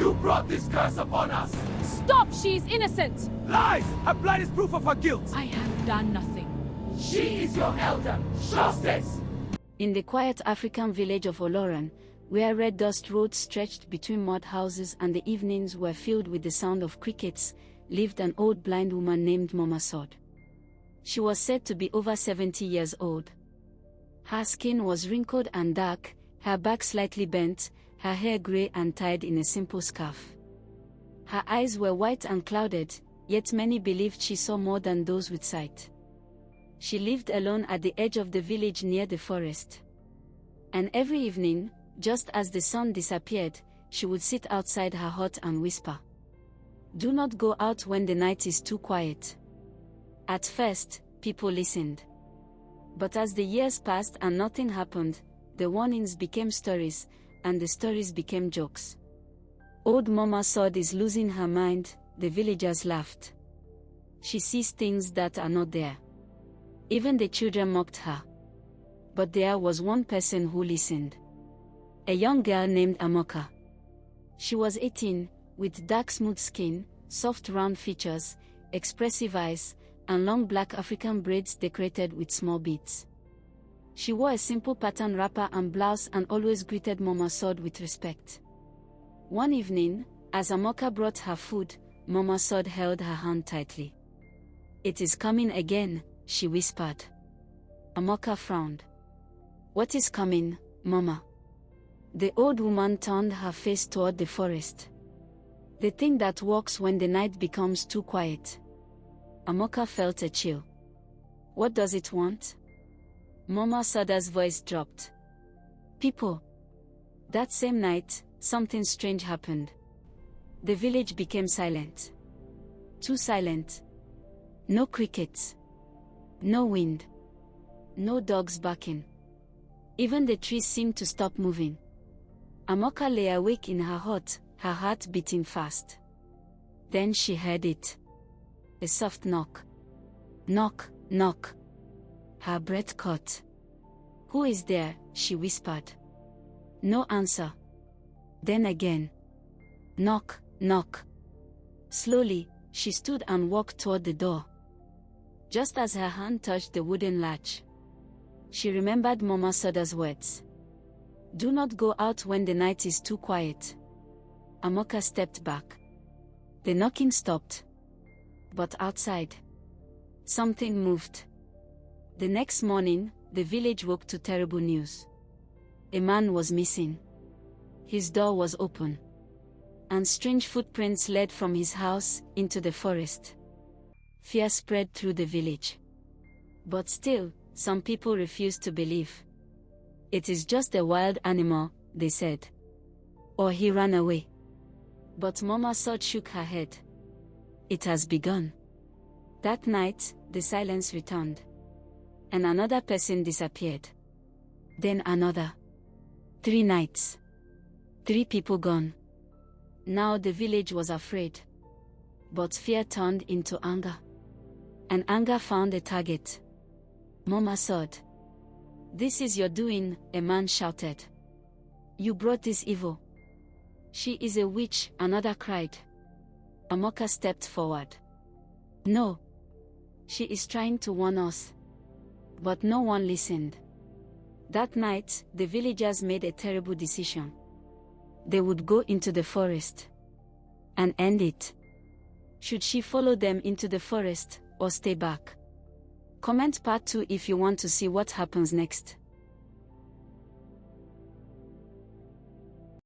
You brought this curse upon us! Stop! She is innocent! Lies! Her blood is proof of her guilt! I have done nothing. She is your elder! Justice! In the quiet African village of Oloran, where red dust roads stretched between mud houses and the evenings were filled with the sound of crickets, lived an old blind woman named Mama Sod. She was said to be over 70 years old. Her skin was wrinkled and dark, her back slightly bent, her hair gray and tied in a simple scarf. Her eyes were white and clouded, yet many believed she saw more than those with sight. She lived alone at the edge of the village near the forest. And every evening, just as the sun disappeared, she would sit outside her hut and whisper, "Do not go out when the night is too quiet." At first, people listened. But as the years passed and nothing happened, the warnings became stories, and the stories became jokes. "Old Mama Sod is losing her mind," the villagers laughed. "She sees things that are not there." Even the children mocked her. But there was one person who listened. A young girl named Amoka. She was 18, with dark smooth skin, soft round features, expressive eyes, and long black African braids decorated with small beads. She wore a simple pattern wrapper and blouse and always greeted Mama Sod with respect. One evening, as Amoka brought her food, Mama Sod held her hand tightly. "It is coming again," she whispered. Amoka frowned. "What is coming, Mama?" The old woman turned her face toward the forest. "The thing that walks when the night becomes too quiet." Amoka felt a chill. "What does it want?" Mama Sod's voice dropped. "People." That same night, something strange happened. The village became silent. Too silent. No crickets. No wind. No dogs barking. Even the trees seemed to stop moving. Amoka lay awake in her hut, her heart beating fast. Then she heard it. A soft knock. Knock, knock. Her breath caught. "Who is there?" she whispered. No answer. Then again. Knock, knock. Slowly, she stood and walked toward the door. Just as her hand touched the wooden latch, she remembered Mama Sod's words. "Do not go out when the night is too quiet." Amoka stepped back. The knocking stopped. But outside, something moved. The next morning, the village woke to terrible news. A man was missing. His door was open. And strange footprints led from his house into the forest. Fear spread through the village. But still, some people refused to believe. "It is just a wild animal," they said. "Or he ran away." But Mama Sod shook her head. "It has begun." That night, the silence returned. And another person disappeared. Then another. 3 nights. 3 people gone. Now the village was afraid. But fear turned into anger. And anger found a target. "Mama Sod. This is your doing," a man shouted. "You brought this evil." "She is a witch," another cried. Amoka stepped forward. "No. She is trying to warn us." But no one listened. That night, the villagers made a terrible decision. They would go into the forest and end it. Should she follow them into the forest or stay back? Comment part 2 if you want to see what happens next.